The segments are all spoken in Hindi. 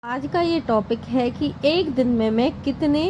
आज का ये टॉपिक है कि एक दिन में मैं कितने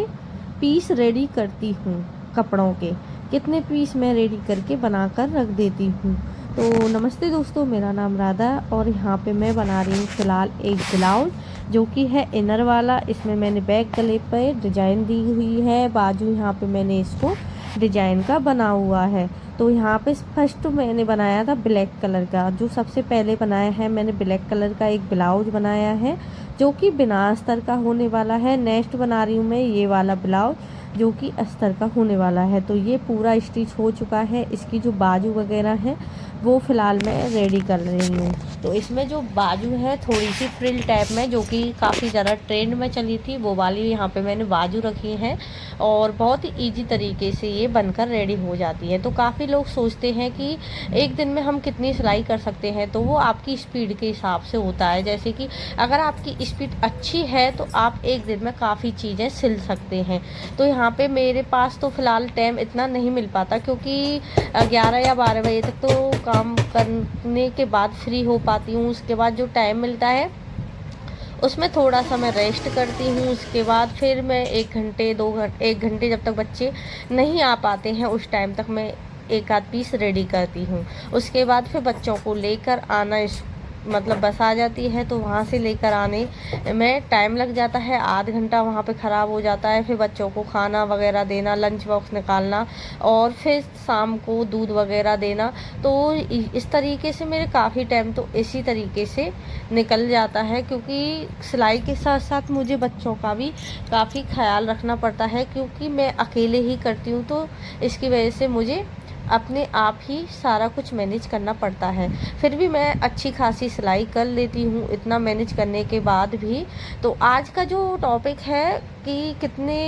पीस रेडी करती हूँ कपड़ों के। कितने पीस मैं रेडी करके बनाकर रख देती हूँ। तो नमस्ते दोस्तों, मेरा नाम राधा है और यहाँ पे मैं बना रही हूँ फ़िलहाल एक ब्लाउज जो कि है इनर वाला। इसमें मैंने बैक गले पे डिजाइन दी हुई है, बाजू यहाँ पे मैंने इसको डिजाइन का बना हुआ है। तो यहाँ पे फर्स्ट मैंने बनाया था ब्लैक कलर का, जो सबसे पहले बनाया है मैंने ब्लैक कलर का एक ब्लाउज बनाया है जो कि बिना अस्तर का होने वाला है। नेक्स्ट बना रही हूँ मैं ये वाला ब्लाउज जो कि अस्तर का होने वाला है। तो ये पूरा स्टिच हो चुका है। इसकी जो बाजू वगैरह है वो फ़िलहाल मैं रेडी कर रही हूँ। तो इसमें जो बाजू है थोड़ी सी फ्रिल टाइप में, जो कि काफ़ी ज़्यादा ट्रेंड में चली थी, वो वाली यहाँ पे मैंने बाजू रखी है और बहुत ही ईजी तरीके से ये बनकर रेडी हो जाती है। तो काफ़ी लोग सोचते हैं कि एक दिन में हम कितनी सिलाई कर सकते हैं, तो वो आपकी स्पीड के हिसाब से होता है। जैसे कि अगर आपकी स्पीड अच्छी है तो आप एक दिन में काफ़ी चीज़ें सिल सकते हैं। तो यहाँ पे मेरे पास तो फ़िलहाल टाइम इतना नहीं मिल पाता, क्योंकि 11 या 12 बजे तक तो काम करने के बाद फ्री हो पाती हूँ। उसके बाद जो टाइम मिलता है उसमें थोड़ा सा मैं रेस्ट करती हूँ। उसके बाद फिर मैं 1 घंटे 2 घंटे 1 घंटे जब तक बच्चे नहीं आ पाते हैं उस टाइम तक मैं एक आध पीस रेडी करती हूँ। उसके बाद फिर बच्चों को लेकर आना, मतलब बस आ जाती है तो वहाँ से लेकर आने में टाइम लग जाता है। आध घंटा वहाँ पे ख़राब हो जाता है। फिर बच्चों को खाना वगैरह देना, लंच बॉक्स निकालना और फिर शाम को दूध वगैरह देना। तो इस तरीके से मेरे काफ़ी टाइम तो इसी तरीके से निकल जाता है, क्योंकि सिलाई के साथ साथ मुझे बच्चों का भी काफ़ी ख्याल रखना पड़ता है, क्योंकि मैं अकेले ही करती हूँ। तो इसकी वजह से मुझे अपने आप ही सारा कुछ मैनेज करना पड़ता है। फिर भी मैं अच्छी खासी सिलाई कर लेती हूँ इतना मैनेज करने के बाद भी। तो आज का जो टॉपिक है कि कितने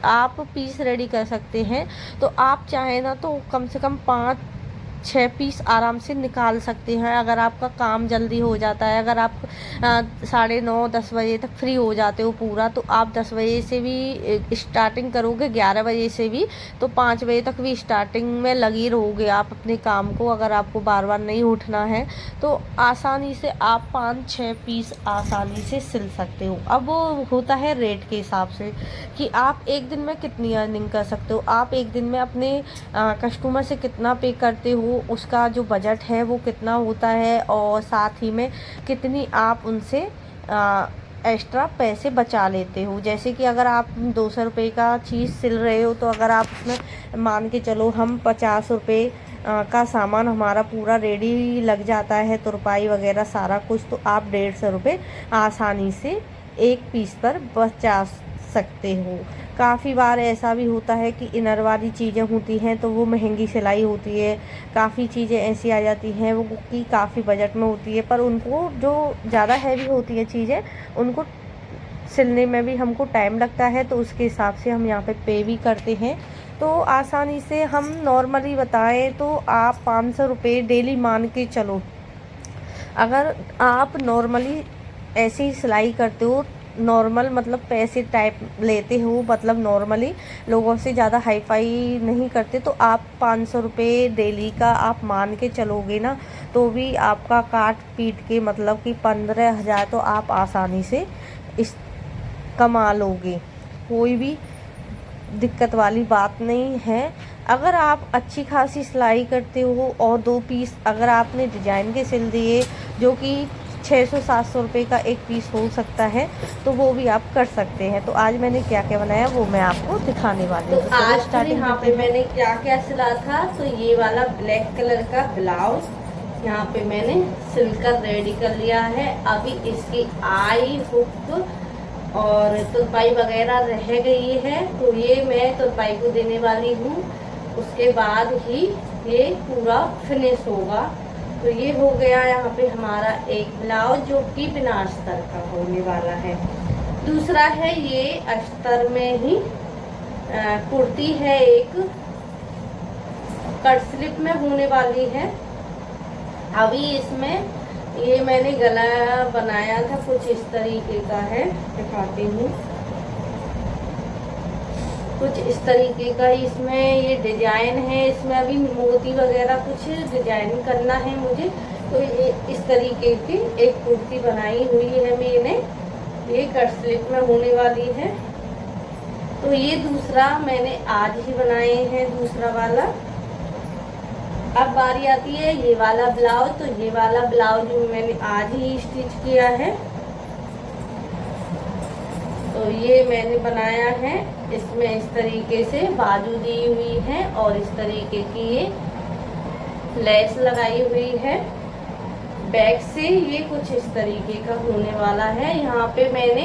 आप पीस रेडी कर सकते हैं, तो आप चाहें ना तो कम से कम 5-6 पीस आराम से निकाल सकते हैं। अगर आपका काम जल्दी हो जाता है, अगर आप 9:30-10 बजे तक फ्री हो जाते हो पूरा, तो आप 10 बजे से भी स्टार्टिंग करोगे, 11 बजे से भी, तो 5 बजे तक भी स्टार्टिंग में लगी रहोगे आप अपने काम को। अगर आपको बार बार नहीं उठना है तो आसानी से आप 5-6 पीस आसानी से सिल सकते हो। अब वो होता है रेट के हिसाब से कि आप एक दिन में कितनी अर्निंग कर सकते हो, आप एक दिन में अपने कस्टमर से कितना पे करते हो, उसका जो बजट है वो कितना होता है, और साथ ही में कितनी आप उनसे एक्स्ट्रा पैसे बचा लेते हो। जैसे कि अगर आप 200 रुपये का चीज़ सिल रहे हो, तो अगर आप उसमें मान के चलो हम 50 रुपये का सामान हमारा पूरा रेडी लग जाता है, तुरपाई वगैरह सारा कुछ, तो आप 150 रुपये आसानी से एक पीस पर बचा सकते हो। काफ़ी बार ऐसा भी होता है कि इनर वाली चीज़ें होती हैं तो वो महंगी सिलाई होती है। काफ़ी चीज़ें ऐसी आ जाती हैं वो कि काफ़ी बजट में होती है, पर उनको जो ज़्यादा हैवी होती है चीज़ें, उनको सिलने में भी हमको टाइम लगता है, तो उसके हिसाब से हम यहाँ पे भी करते हैं। तो आसानी से हम नॉर्मली बताएं तो आप 500 रुपये डेली मान के चलो। अगर आप नॉर्मली ऐसी सिलाई करते हो, नॉर्मल मतलब पैसे टाइप लेते हो, मतलब नॉर्मली लोगों से ज़्यादा हाई फाई नहीं करते, तो आप 500 रुपये डेली का आप मान के चलोगे ना, तो भी आपका काट पीट के मतलब कि 15,000 तो आप आसानी से इस कमा लोगे। कोई भी दिक्कत वाली बात नहीं है। अगर आप अच्छी खासी सिलाई करते हो और 2 पीस अगर आपने डिजाइन के सिल दिए, जो कि 600-700 रुपये का एक पीस हो सकता है, तो वो भी आप कर सकते हैं। तो आज मैंने क्या क्या बनाया वो मैं आपको दिखाने वाली हूँ। तो आज स्टार्टिंग यहाँ पे मैंने क्या क्या सिला था, तो ये वाला ब्लैक कलर का ब्लाउज यहाँ पे मैंने सिलकर रेडी कर लिया है। अभी इसकी आई हुक और तुरपाई वगैरह रह गई है, तो ये मैं तुरपाई को देने वाली हूँ। उसके बाद ही ये पूरा फिनिश होगा। तो ये हो गया यहाँ पे हमारा एक ब्लाउज जो कि बिना अस्तर का होने वाला है। दूसरा है ये अस्तर में ही कुर्ती है, एक कट स्लिप में होने वाली है। अभी इसमें ये मैंने गला बनाया था, कुछ इस तरीके का है, दिखाती हूँ। कुछ इस तरीके का इसमें ये डिजाइन है। इसमें अभी मोती वगैरह कुछ डिजाइन करना है मुझे। तो ये इस तरीके की एक कुर्ती बनाई हुई है मैंने। ये कट स्लिप में होने वाली है। तो ये दूसरा मैंने आज ही बनाए हैं, दूसरा वाला। अब बारी आती है ये वाला ब्लाउज। तो ये वाला ब्लाउज मैंने आज ही स्टिच किया है। तो ये मैंने बनाया है, इसमें इस तरीके से बाजू दी हुई है और इस तरीके की ये लेस लगाई हुई है। बैक से ये कुछ इस तरीके का होने वाला है। यहाँ पे मैंने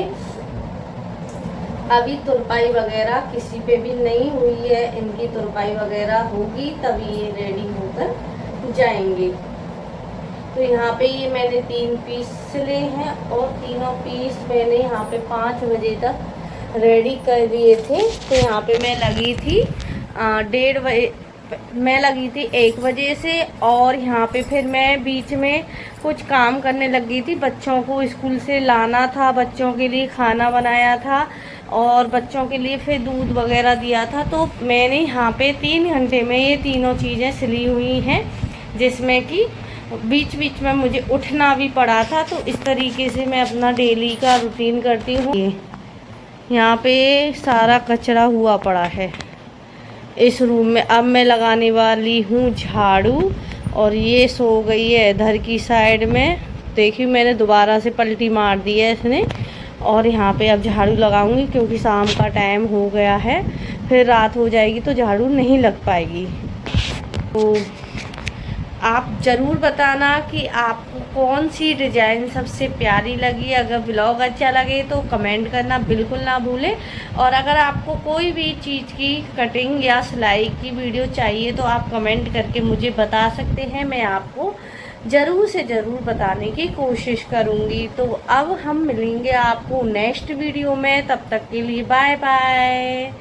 अभी तुरपाई वगैरह किसी पे भी नहीं हुई है, इनकी तुरपाई वगैरह होगी तभी ये रेडी होकर जाएंगे। तो यहाँ पे ये मैंने 3 पीस ले हैं और तीनों पीस मैंने यहाँ पे 5 बजे तक रेडी कर दिए थे। तो यहाँ पे मैं लगी थी 1:30 बजे, मैं लगी थी 1 बजे से। और यहाँ पे फिर मैं बीच में कुछ काम करने लगी थी, बच्चों को स्कूल से लाना था, बच्चों के लिए खाना बनाया था और बच्चों के लिए फिर दूध वगैरह दिया था। तो मैंने यहाँ पे 3 घंटे में ये तीनों चीज़ें सिली हुई हैं, जिसमें कि बीच बीच में मुझे उठना भी पड़ा था। तो इस तरीके से मैं अपना डेली का रूटीन करती हूँ। यहाँ पे सारा कचरा हुआ पड़ा है इस रूम में। अब मैं लगाने वाली हूँ झाड़ू। और ये सो गई है इधर की साइड में, देखिए मैंने दोबारा से पलटी मार दी है इसने। और यहाँ पे अब झाड़ू लगाऊंगी क्योंकि शाम का टाइम हो गया है, फिर रात हो जाएगी तो झाड़ू नहीं लग पाएगी। तो आप ज़रूर बताना कि आपको कौन सी डिज़ाइन सबसे प्यारी लगी। अगर ब्लॉग अच्छा लगे तो कमेंट करना बिल्कुल ना भूलें। और अगर आपको कोई भी चीज़ की कटिंग या सिलाई की वीडियो चाहिए तो आप कमेंट करके मुझे बता सकते हैं, मैं आपको ज़रूर से ज़रूर बताने की कोशिश करूँगी। तो अब हम मिलेंगे आपको नेक्स्ट वीडियो में, तब तक के लिए बाय बाय।